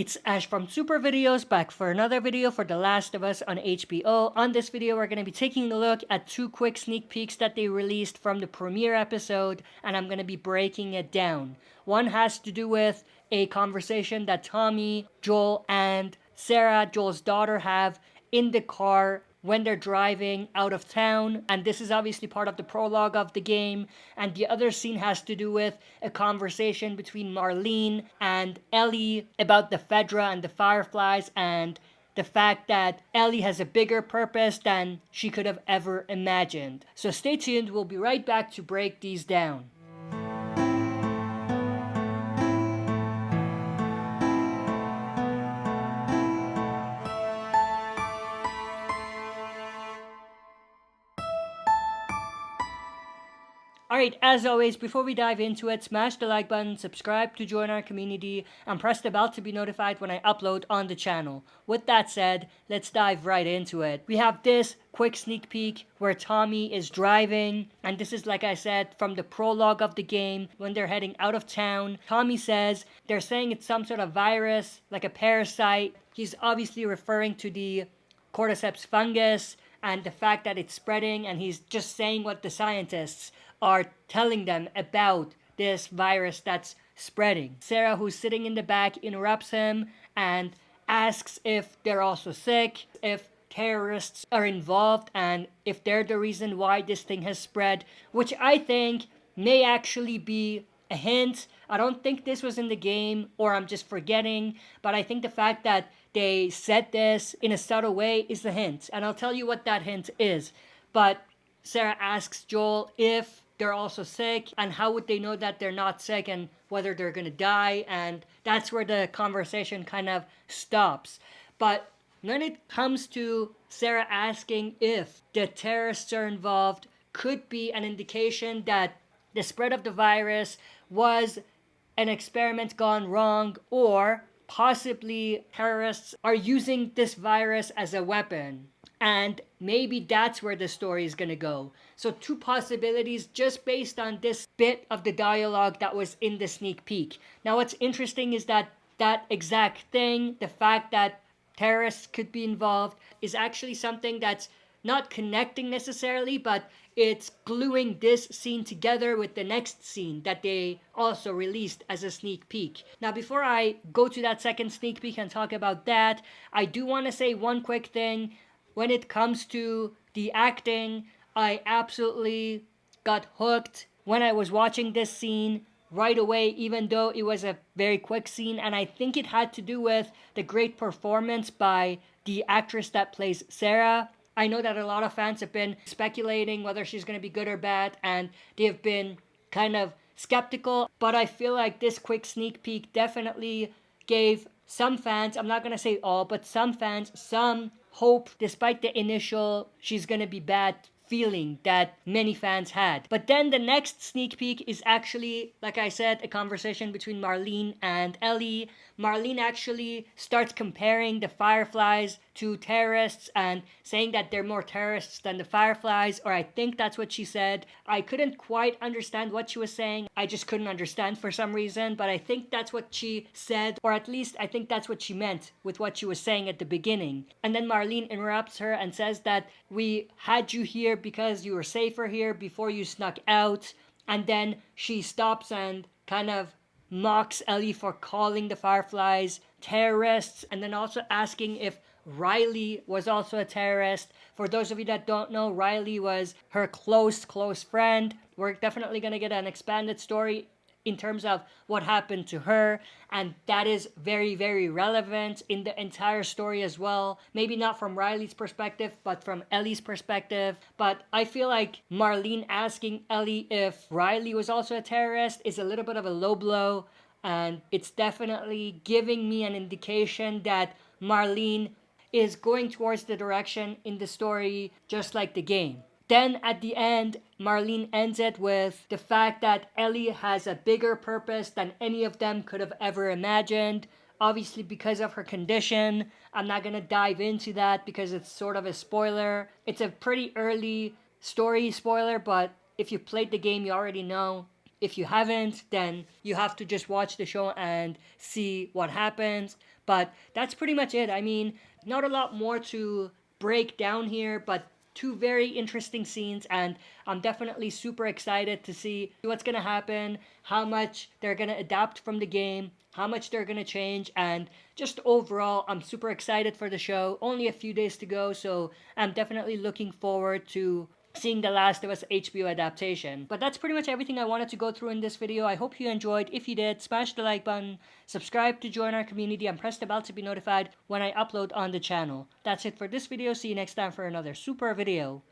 It's Ash from Super Videos, back for another video for The Last of Us on HBO. On this video, we're going to be taking a look at 2 quick sneak peeks that they released from the premiere episode, and I'm going to be breaking it down. One has to do with a conversation that Tommy, Joel, and Sarah, Joel's daughter, have in the car when they're driving out of town, and this is obviously part of the prologue of the game. And the other scene has to do with a conversation between Marlene and Ellie about the Fedra and the Fireflies, and the fact that Ellie has a bigger purpose than she could have ever imagined. So stay tuned, we'll be right back to break these down. Alright, as always, before we dive into it, smash the like button, subscribe to join our community, and press the bell to be notified when I upload on the channel. With that said, let's dive right into it. We have this quick sneak peek where Tommy is driving, and this is, like I said, from the prologue of the game when they're heading out of town. Tommy says they're saying it's some sort of virus, like a parasite. He's obviously referring to the cordyceps fungus and the fact that it's spreading, and he's just saying what the scientists are telling them about this virus that's spreading. Sarah, who's sitting in the back, interrupts him and asks if they're also sick, if terrorists are involved, and if they're the reason why this thing has spread, which I think may actually be a hint. I don't think this was in the game, or I'm just forgetting, but I think the fact that they said this in a subtle way is the hint, and I'll tell you what that hint is. But Sarah asks Joel if they're also sick, and how would they know that they're not sick, and whether they're gonna die, and that's where the conversation kind of stops. But when it comes to Sarah asking if the terrorists are involved, could be an indication that the spread of the virus was an experiment gone wrong, or possibly terrorists are using this virus as a weapon. And maybe that's where the story is going to go. So 2 possibilities just based on this bit of the dialogue that was in the sneak peek. Now what's interesting is that that exact thing, the fact that terrorists could be involved, is actually something that's not connecting necessarily, but it's gluing this scene together with the next scene that they also released as a sneak peek. Now before I go to that second sneak peek and talk about that, I do want to say one quick thing. When it comes to the acting, I absolutely got hooked when I was watching this scene right away, even though it was a very quick scene, and I think it had to do with the great performance by the actress that plays Sarah. I know that a lot of fans have been speculating whether she's going to be good or bad, and they've been kind of skeptical, but I feel like this quick sneak peek definitely gave some fans, I'm not going to say all, but some fans, some hope, despite the initial she's gonna be bad feeling that many fans had. But then the next sneak peek is actually, like I said, a conversation between Marlene and Ellie. Marlene actually starts comparing the Fireflies to terrorists and saying that they're more terrorists than the Fireflies, or I think that's what she said. I couldn't quite understand what she was saying. I just couldn't understand for some reason, but I think that's what she said, or at least I think that's what she meant with what she was saying at the beginning. And then Marlene interrupts her and says that we had you here because you were safer here before you snuck out. And then she stops and kind of mocks Ellie for calling the Fireflies terrorists, and then also asking if Riley was also a terrorist. For those of you that don't know, Riley was her close friend. We're definitely going to get an expanded story in terms of what happened to her, and that is very, very relevant in the entire story as well. Maybe not from Riley's perspective, but from Ellie's perspective. But I feel like Marlene asking Ellie if Riley was also a terrorist is a little bit of a low blow, and it's definitely giving me an indication that Marlene is going towards the direction in the story just like the game. Then at the end, Marlene ends it with the fact that Ellie has a bigger purpose than any of them could have ever imagined. Obviously because of her condition. I'm not going to dive into that because it's sort of a spoiler. It's a pretty early story spoiler, but if you played the game, you already know. If you haven't, then you have to just watch the show and see what happens. But that's pretty much it. I mean, not a lot more to break down here, but two very interesting scenes, and I'm definitely super excited to see what's gonna happen, how much they're gonna adapt from the game, how much they're gonna change, and just overall, I'm super excited for the show. Only a few days to go, so I'm definitely looking forward to seeing The Last of Us HBO adaptation. But that's pretty much everything I wanted to go through in this video. I hope you enjoyed. If you did, smash the like button, subscribe to join our community, and press the bell to be notified when I upload on the channel. That's it for this video. See you next time for another super video.